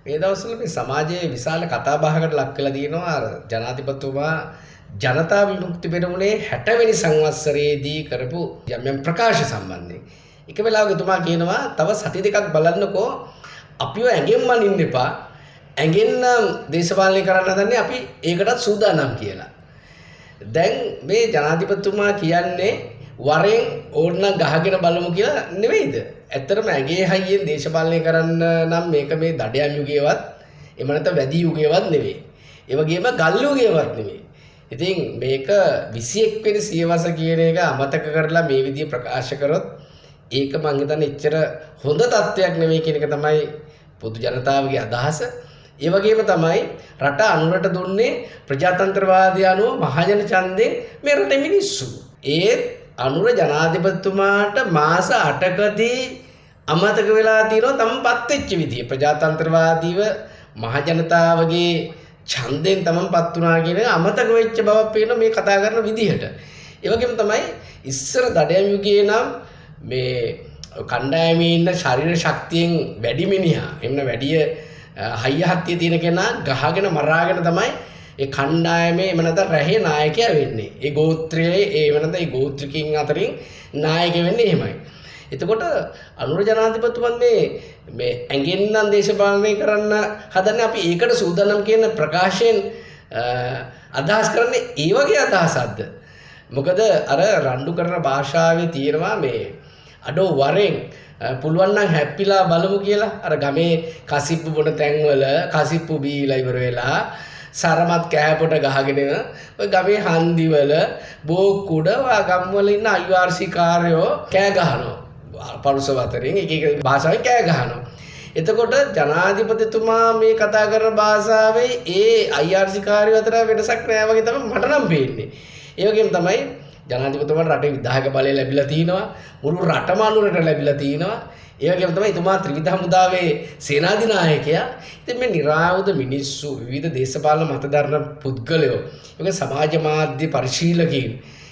මේ දවස්වල මේ සමාජයේ විශාල කතා බහකට ලක් වෙලා තියෙනවා අර ජනාධිපතිතුමා ජනතා විමුක්ති පෙරමුණේ 60 වෙනි සංවත්සරයේදී කරපු යම් ප්‍රකාශ සම්බන්ධයෙන්. එක වෙලාවක එතුමා කියනවා තව සති දෙකක් බලන්නකෝ අපිව ඇඟෙන් මනින්න එපා. ඇඟෙන් නම් දේශපාලනය කරන්න හදන්නේ අපි ඒකටත් සූදානම් කියලා. දැන් මේ ජනාධිපතිතුමා කියන්නේ වරෙන් ඕනනම් ගහගෙන බලමු කියලා නෙවෙයිද? ඇත්තටම ඇගේ හයියෙන් දේශපාලනය කරන්න නම් මේක මේ දඩයන් යුගයේවත් එහෙම නැත්නම් වැඩි යුගයේවත් නෙවෙයි. ඒ වගේම ගල් යුගයේවත් නෙවෙයි. ඉතින් මේක 21 වෙනි සියවස කියන එක අමතක කරලා මේ විදිහේ ප්‍රකාශ කරොත් ඒක මං හිතන්නේ එච්චර හොඳ තත්ත්වයක් නෙවෙයි කියන එක තමයි පොදු ජනතාවගේ අදහස. ඒ වගේම තමයි රට අනුරට දුන්නේ ප්‍රජාතන්ත්‍රවාදය අනුව මහජන ඡන්දයෙන් මේ රටේ මිනිස්සු. ඒත් අනුර ජනාධිපතිතුමාට මාස 8කදී අමතක වෙලා තියෙනවා තමන්පත් වෙච්ච විදිය. ප්‍රජාතන්ත්‍රවාදීව මහජනතාවගේ ඡන්දයෙන් තමන්පත් වුණා කියන අමතක වෙච්ච බවක් පේන මේ කතා කරන විදිහට. ඒ වගේම තමයි ඉස්සර දඩයම් යුගයේ නම් මේ කණ්ඩායමේ ඉන්න ශරීර ශක්තියෙන් වැඩි මිනිහා එන්න වැඩිය හයිය හත්තිය තියෙන කෙනා ගහගෙන මරාගෙන තමයි ඒ කණ්ඩායමේ එම නැත්නම් රැහේ නායකයා වෙන්නේ. ඒ ගෝත්‍රයේ එම නැත්නම් ඒ ගෝත්‍රිකින් අතරින් නායක වෙන්නේ එහෙමයි. එතකොට අනුර ජනාධිපතිතුමන් මේ ඇඟෙන් නම් දේශපාලනය කරන්න හදන්නේ අපි ඒකට සූදානම් කියන ප්‍රකාශයෙන් අදහස් කරන්නේ ඒ වගේ අදහසක්ද? මොකද අර රණ්ඩු කරන භාෂාවේ තියෙනවා මේ අඩෝ වරෙන් පුළුවන් නම් හැප්පිලා බලමු කියලා අර ගමේ කසිප්පු බොන තැන්වල කසිප්පු බීලා ඉවර වෙලා සරමත් කෑපොට ගහගෙන ඔය ගමේ හන්දිවල බෝක්කුඩ ගම්වල ඉන්න IRC කාර්යෝ කෑ ගහනවා පරුස වතරින් එක එක භාෂාවෙන් කෑ ගහනවා. එතකොට ජනාධිපතිතුමා මේ කතා කරන භාෂාවේ ඒ IRC කාර්යෝ අතර වෙනසක් නෑ වගේ තමයි මට නම් පේන්නේ. ඒ වගේම තමයි ජනාධිපතිතුමාට රටේ විධායක බලය ලැබිලා තිනවා. මුළු රටම අනුරට ලැබිලා තිනවා. ඒ වගේම තමයි එතුමා ත්‍රිවිධ හමුදාවේ සේනාධිනායකයා. ඉතින් මේ නිරායුධ මිනිස්සු විවිධ දේශපාලන මත දරන පුද්ගලයෝ, ඒක සමාජ මාධ්‍ය පරිශීලකයන්,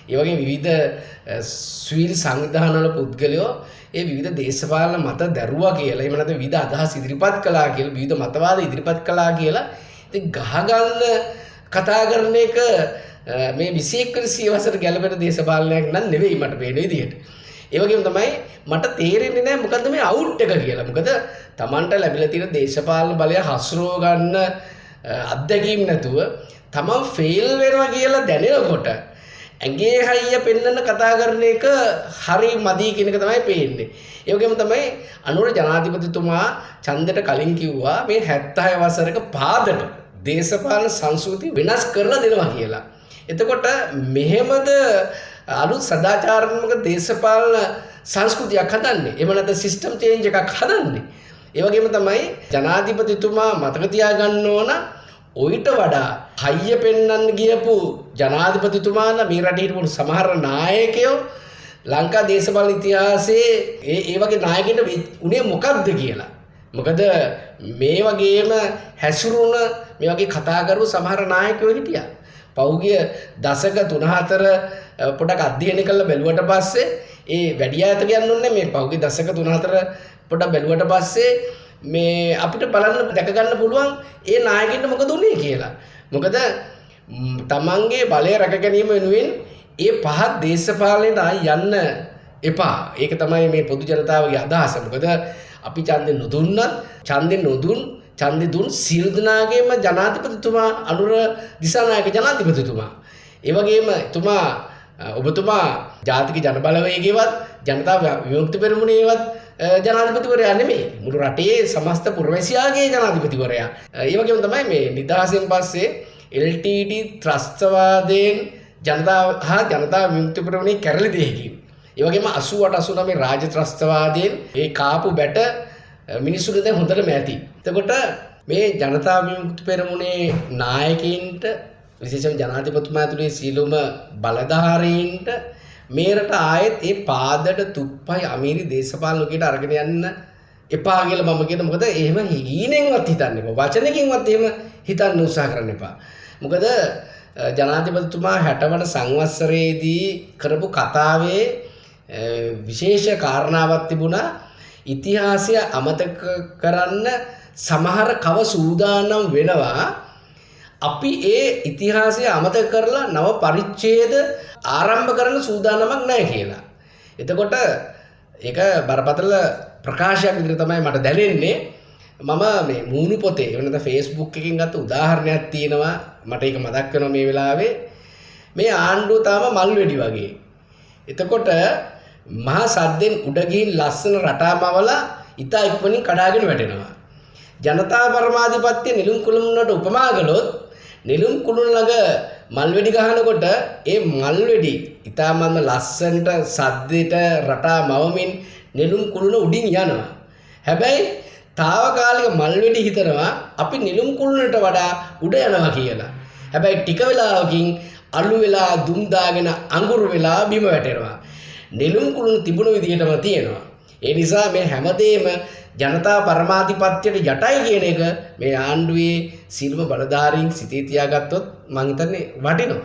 ඒ වගේ විවිධ ස්වීල් සංවිධානවල පුද්ගලයෝ ඒ විවිධ දේශපාලන මත දරුවා කියලා, එහෙම නැත්නම් විවිධ අදහස් ඉදිරිපත් කළා කියලා, විවිධ මතවාද ඉදිරිපත් කළා කියලා ඉතින් ගහගන්න කතා කරන එක මේ 21 වෙනි සියවසට ගැලපෙන දේශපාලනයක් නම් නෙවෙයි මට පේන විදිහට. ඒ වගේම තමයි මට තේරෙන්නේ නැහැ මොකද්ද මේ අවුට් එක කියලා. මොකද Tamanට ලැබිලා තියෙන දේශපාලන බලය හසුරව ගන්න අත්දැකීම් නැතුව Taman ෆේල් වෙනවා කියලා දැනෙනකොට ඇඟේ හයිය පෙන්නන කතා කරන එක හරි මදි කියන එක තමයි පේන්නේ. ඒ වගේම තමයි අනුර ජනාධිපතිතුමා ඡන්දෙට කලින් කිව්වා මේ 76 වසරක පාදට දේශපාලන සංස්කෘතිය වෙනස් කරලා දෙනවා කියලා. එතකොට මෙහෙමද අලුත් සදාචාරාත්මක දේශපාලන සංස්කෘතියක් හදන්නේ? එහෙම නැත්නම් සිස්ටම් චේන්ජ් එකක් හදන්නේ? ඒ වගේම තමයි ජනාධිපතිතුමා මතක තියාගන්න ඕන ඔයිට වඩා හයිය පෙන්වන්න ගියපු ජනාධිපතිතුමාලා මේ රටේ හිටපු සමහර නායකයෝ ලංකා දේශපාලන ඉතිහාසයේ ඒ වගේ නායකයින්ට උනේ මොකක්ද කියලා. මොකද මේ වගේම හැසිරුණ මේ වගේ කතා කරු සමහර නායකයෝ හිටියා. පෞගිය දශක 3-4 පොඩක් අධ්‍යයනය කරලා බැලුවට පස්සේ ඒ වැඩි ඈත කියන්න ඕනේ මේ පෞගිය දශක 3-4 පොඩක් බැලුවට පස්සේ මේ අපිට බලන්න දැක ගන්න පුළුවන් ඒ නායකින්ට මොකද උනේ කියලා. මොකද තමන්ගේ බලය රැක ගැනීම වෙනුවෙන් ඒ පහත් දේශපාලනයට යන්න එපා. ඒක තමයි මේ පොදු ජනතාවගේ අදහස. මොකද අපි ඡන්දෙ නොදුන්නත් ඡන්දෙ දුන් සියලු දෙනාගේම ජනාධිපතිතුමා අනුර දිසානායක ජනාධිපතිතුමා. ඒ වගේම ඔබතුමා ජාතික ජනබලවේගයේවත් ජනතා විමුක්ති පෙරමුණේවත් ජනාධිපතිවරයා නෙමෙයි. මුළු රටේ සමස්ත පුරවැසියාගේ ජනාධිපතිවරයා. ඒ වගේම තමයි මේ නිදහසෙන් පස්සේ LTT ත්‍රස්තවාදයෙන් ජනතා විමුක්ති පෙරමුණේ කැරලි දෙයකින්. ඒ වගේම 88 89 රාජ්‍ය ත්‍රස්තවාදයෙන් ඒ කාපු බැට මිනිස්සුන්ට දැන් හොඳටම ඇති. එතකොට මේ ජනතා විමුක්ති පෙරමුණේ නායකයින්ට විශේෂයෙන් ජනාධිපතිතුමා ඇතුළේ සීලුම බලධාරීන්ට මේ රට ආයෙත් ඒ පාදට තුප්පයි අමීරි දේශපාලනකයට අරගෙන යන්න එපා කියලා මම කියන. මොකද එහෙම හීනෙන්වත් හිතන්න එපා. වචනකින්වත් එහෙම හිතන්න උත්සාහ කරන්න එපා. මොකද ජනාධිපතිතුමා 60 වන සංවත්සරයේදී කරපු කතාවේ විශේෂ කාරණාවක් තිබුණා. ඉතිහාසය අමතක කරන්න සමහර කව සූදානම් වෙනවා අපි ඒ ඉතිහාසය අමතක කරලා නව පරිච්ඡේද ආරම්භ කරන සූදානමක් නැහැ කියලා. එතකොට ඒක බරපතල ප්‍රකාශයක් විදිහට තමයි මට දැනෙන්නේ. මම මේ මූණු පොතේ වෙනද Facebook එකකින් ගත්ත උදාහරණයක් තියෙනවා මට ඒක මතක් වෙනවා මේ වෙලාවේ. මේ ආණ්ඩුව තාම මල් වෙඩි වගේ. එතකොට මහා සද්දෙන් උඩ ගිහින් ලස්සන රටාමවලා ඉතා ඉක්මනින් කඩාගෙන වැටෙනවා. ජනතා පරමාධිපත්‍ය නිලුම් කුළුණට උපමා කළොත් නිලුම් කුළුණ ළඟ මල් වෙඩි ගහනකොට ඒ මල් වෙඩි ඉතාමත්ම ලස්සනට සද්දෙට රටා මවමින් නිලුම් කුළුණ උඩින් යනවා. හැබැයි తాවකාලික මල් වෙඩි හිතනවා අපි නිලුම් කුළුණට වඩා උඩ යනවා කියලා. හැබැයි ටික වෙලාවකින් අලු වෙලා දුම් දාගෙන අඟුරු වෙලා බිම වැටෙනවා. නිලුම් කුළුණ තිබුණ විදිහටම තියෙනවා. ඒ නිසා මේ හැමදේම ජනතා පරමාධිපත්‍යයට යටයි කියන එක මේ ආණ්ඩුවේ සිල්ම බලධාරීන් සිතේ තියාගත්තොත් මං හිතන්නේ වටිනවා.